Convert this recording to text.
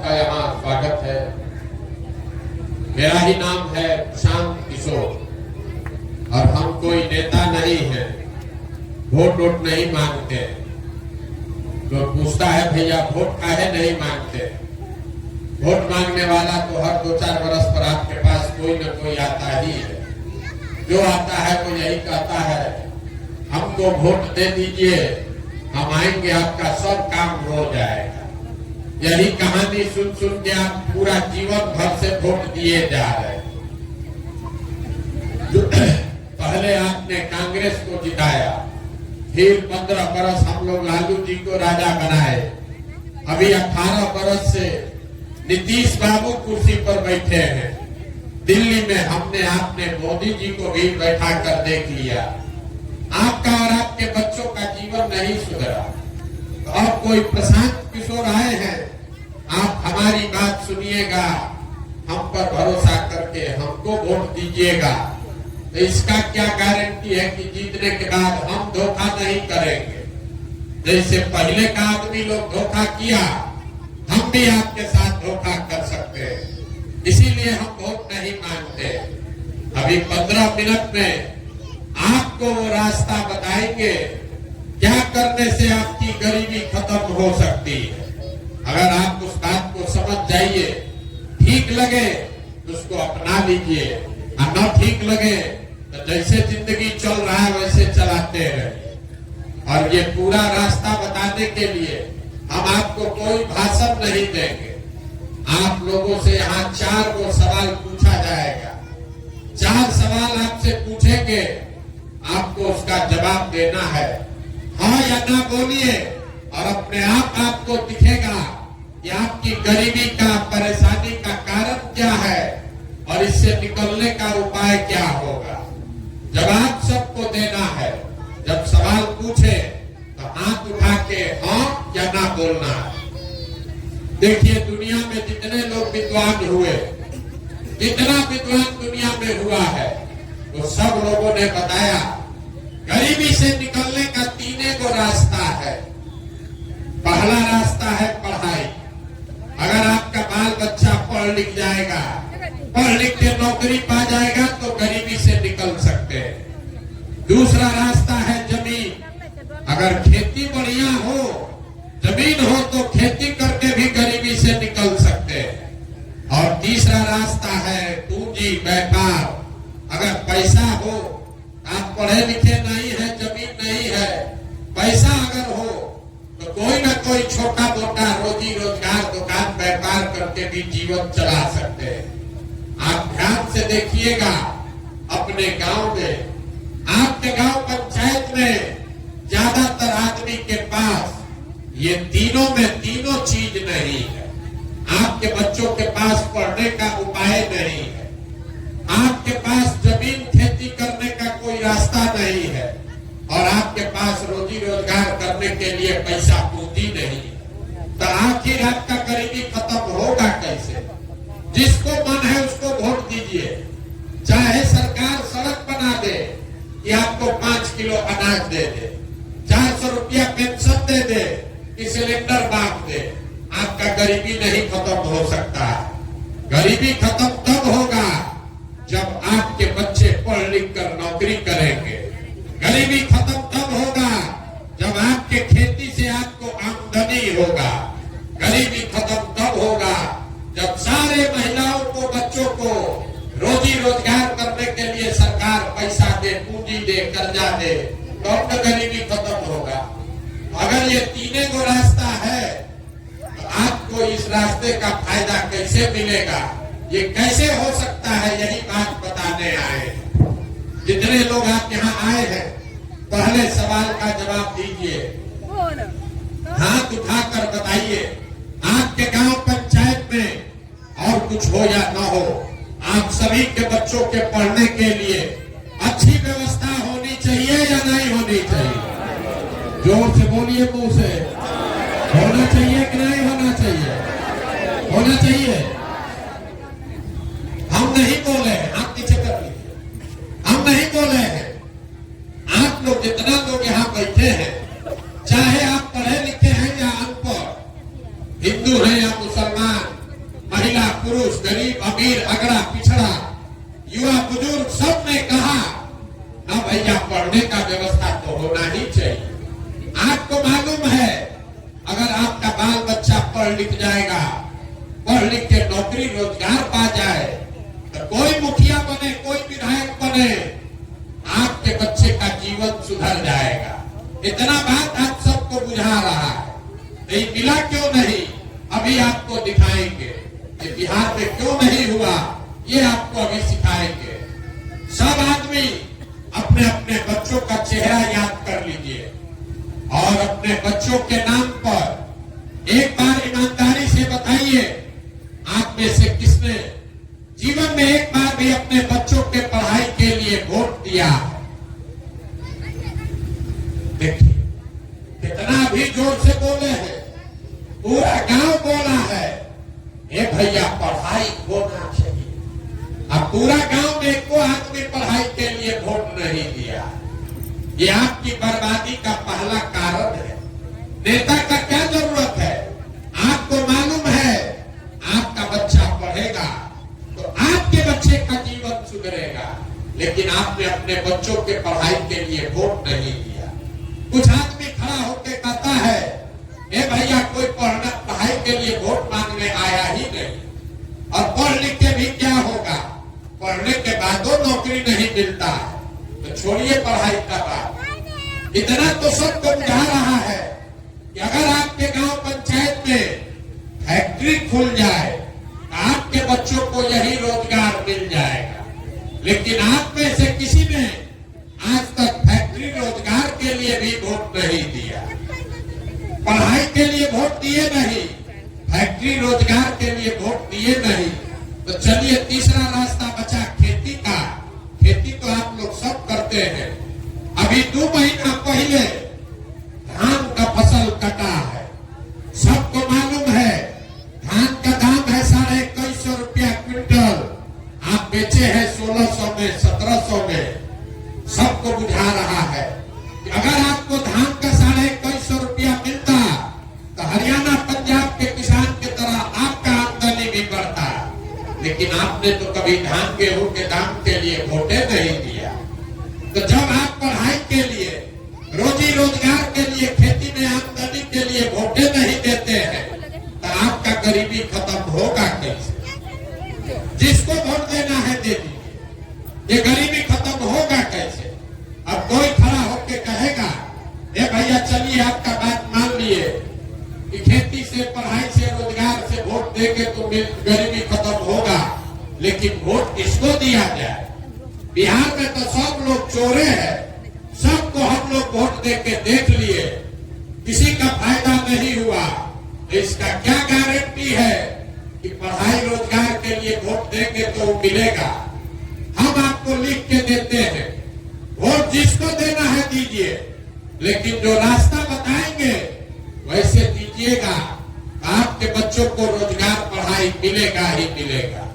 सबका यहाँ स्वागत है। मेरा ही नाम है प्रशांत किशोर और हम कोई नेता नहीं है, वोट वोट नहीं मांगते। जो पूछता है भैया वोट काहे नहीं मांगते, वोट मांगने वाला तो हर 2-4 बरस पर आपके पास कोई न कोई आता ही है। जो आता है वो यही कहता है हमको वोट दे दीजिए, हम आएंगे, आपका सब काम हो जाएगा। यही कहानी सुन सुन के आप पूरा जीवन भर से वोट दिए जा रहे हैं। पहले आपने कांग्रेस को जिताया, फिर 15 बरस हम लोग लालू जी को राजा बनाए, अभी 18 बरस से नीतीश बाबू कुर्सी पर बैठे हैं। दिल्ली में हमने आपने मोदी जी को भी बैठा कर देख लिया। आपका और आपके बच्चों का जीवन नहीं सुधरा। तो अब कोई प्रशांत किशोर आए हैं, आप हमारी बात सुनिएगा, हम पर भरोसा करके हमको वोट दीजिएगा। तो इसका क्या गारंटी है कि जीतने के बाद हम धोखा नहीं करेंगे। जैसे पहले का आदमी लोग धोखा किया, हम भी आपके साथ धोखा कर सकते हैं। इसीलिए हम वोट नहीं मांगते। अभी 15 मिनट में आपको वो रास्ता बताएंगे क्या करने से आपकी गरीबी खत्म हो सकती है। अगर आप उस बात को समझ जाइए, ठीक लगे तो उसको अपना लीजिए, और न ठीक लगे तो जैसे जिंदगी चल रहा है वैसे चलाते रहिए। और ये पूरा रास्ता बताने के लिए हम आपको कोई भाषण नहीं देंगे। आप लोगों से यहाँ 4 गो सवाल पूछा जाएगा। 4 सवाल आपसे पूछेंगे, आपको उसका जवाब देना है, हाँ या ना बोलिए, और अपने आप आपको दिखेगा कि आपकी गरीबी का, परेशानी का कारण क्या है और इससे निकलने का उपाय क्या होगा। जवाब सबको देना है। जब सवाल पूछे तो हाथ उठा के हाँ या ना बोलना है। देखिए दुनिया में जितने लोग विद्वान हुए, जितना विद्वान दुनिया में हुआ है, वो सब लोगों ने बताया गरीबी से निकलने का 3 गो रास्ता है। पहला रास्ता है पढ़ाई। अगर आपका बाल बच्चा पढ़ लिख जाएगा, पढ़ लिख के नौकरी पा जाएगा तो गरीबी से निकल सकते हैं। दूसरा रास्ता है जमीन। अगर खेती बढ़िया हो, जमीन हो, तो खेती करके भी गरीबी से निकल सकते हैं। और तीसरा रास्ता है पूंजी, व्यापार। अगर पैसा हो, आप पढ़े लिखे नहीं है, जमीन नहीं है, पैसा अगर हो तो कोई ना कोई छोटा मोटा रोजी रोजगार, दुकान व्यापार करके भी जीवन चला सकते हैं। आप ध्यान से देखिएगा, अपने गांव में, आपके गांव पंचायत में ज्यादातर आदमी के पास ये तीनों में तीनों चीज नहीं है। आपके बच्चों के पास पढ़ने का उपाय नहीं है, आपके पास जमीन खेती करने का कोई रास्ता नहीं है, और आपके पास रोजी रोजगार करने के लिए पैसा पूंजी नहीं है। तो आखिर आपका गरीबी खत्म होगा कैसे? जिसको मन है उसको वोट दीजिए। चाहे सरकार सड़क बना दे कि आपको 5 किलो अनाज दे दे, 400 रुपया पेंशन दे दे, सिलेंडर बांट दे, आपका गरीबी नहीं खत्म हो सकता। गरीबी खत्म तब होगा जब आपके बच्चे पढ़ लिख कर नौकरी करेंगे। गरीबी खत्म तब होगा जब आपके खेती से आपको आमदनी होगा। गरीबी खत्म तब होगा जब सारे महिलाओं को, बच्चों को रोजी रोजगार करने के लिए सरकार पैसा दे, पूंजी दे, कर्जा दे, तो गरीबी खत्म होगा। अगर ये 3 गो रास्ता है तो आपको इस रास्ते का फायदा कैसे मिलेगा, ये कैसे हो सकता है, यही बात बताने आए हैं। जितने लोग आप यहाँ आए हैं, पहले सवाल का जवाब दीजिए, हाथ उठाकर बताइए, आपके गांव पंचायत में और कुछ हो या न हो, आप सभी के बच्चों के पढ़ने के लिए अच्छी व्यवस्था होनी चाहिए या नहीं होनी चाहिए? जोर से बोलिए, मुंह से। होना चाहिए कि नहीं होना चाहिए? होना चाहिए। हम नहीं बोले, आप पीछे कर लीजिए, हम नहीं बोले हैं। आप लोग जितना लोग यहाँ बैठे हैं, चाहे आप पढ़े लिखे हैं या अनपढ़, हिंदू है या मुसलमान, महिला पुरुष, गरीब अमीर, अगड़ा पिछड़ा, युवा बुजुर्ग, सब ने कहा ना भैया पढ़ने का व्यवस्था तो होना ही चाहिए। आपको मालूम है अगर आपका बाल बच्चा पढ़ लिख जाएगा, पढ़ लिख के नौकरी रोजगार पा जाए, तो कोई मुखिया बने, कोई विधायक बने, आपके बच्चे का जीवन सुधर जाएगा। इतना बात आप सबको बुझा रहा है, नहीं मिला क्यों नहीं, अभी आपको दिखाएंगे कि बिहार में क्यों नहीं हुआ, ये आपको अभी सिखाएंगे। सब आदमी अपने अपने बच्चों का चेहरा याद कर लीजिए और अपने बच्चों के नाम पर एक बार ईमानदारी से बताइए, आप में से किसने जीवन में एक बार भी अपने बच्चों के पढ़ाई के लिए वोट दिया? देखिए कितना भी जोर से बोले हैं, पूरा गांव बोला है ए भैया पढ़ाई होना चाहिए। अब पूरा गांव में को आदमी पढ़ाई के लिए वोट नहीं दिया, ये आपकी बर्बादी का पहला कारण है। नेता का क्या जरूरत है? आपको मालूम है आपका बच्चा पढ़ेगा तो आपके बच्चे का जीवन सुधरेगा, लेकिन आपने अपने बच्चों के पढ़ाई के लिए वोट नहीं दिया। कुछ आदमी खड़ा होकर कहता है ए भैया कोई पढ़ाई के लिए वोट मांगने आया ही नहीं, और पढ़ लिख के भी क्या होगा, पढ़ने के बाद नौकरी नहीं मिलता, तो छोड़िए पढ़ाई का बात। इतना तो सबको बुझा रहा है कि अगर आपके गांव पंचायत में फैक्ट्री खुल जाए, आपके बच्चों को यही रोजगार मिल जाएगा, लेकिन आप में से किसी ने आज तक फैक्ट्री रोजगार के लिए भी वोट नहीं दिया, पढ़ाई के लिए वोट दिए नहीं, फैक्ट्री रोजगार के लिए वोट दिए नहीं। तो चलिए तीसरा रास्ता बचा खेती का। खेती तो आप लोग सब करते हैं। अभी 2 महीना पहले धान का फसल कटा है, सबको मालूम है धान का दाम है 2150 रुपया क्विंटल, आप बेचे हैं 1600 में, 1700 में। सबको बुझा रहा है कि अगर आपको धान का 2150 रुपया मिलता तो हरियाणा पंजाब के किसान की तरह आपका आमदनी भी बढ़ता, लेकिन आपने तो कभी धान गेहूं के दाम के लिए वोटे नहीं दिया। तो जब आप पढ़ाई के लिए, रोजी रोजगार के लिए, खेती में आमदनी के लिए वोटे नहीं देते हैं, तो आपका गरीबी खत्म होगा कैसे? जिसको वोट देना है दे दीजिए, ये गरीबी खत्म होगा कैसे? अब कोई खड़ा होकर कहेगा ए भैया चलिए आपका बात मान लिए कि खेती से, पढ़ाई से, रोजगार से वोट देके तो गरीबी खत्म होगा, लेकिन वोट किसको दिया जाए? बिहार में तो सब लोग चोरे हैं, सबको हम लोग वोट देके देख लिए, किसी का फायदा नहीं हुआ। इसका क्या गारंटी है कि पढ़ाई रोजगार के लिए वोट देंगे तो मिलेगा? हम आपको लिख के देते हैं, वोट जिसको देना है दीजिए, लेकिन जो रास्ता बताएंगे वैसे दीजिएगा, आपके बच्चों को रोजगार, पढ़ाई मिलेगा ही मिलेगा।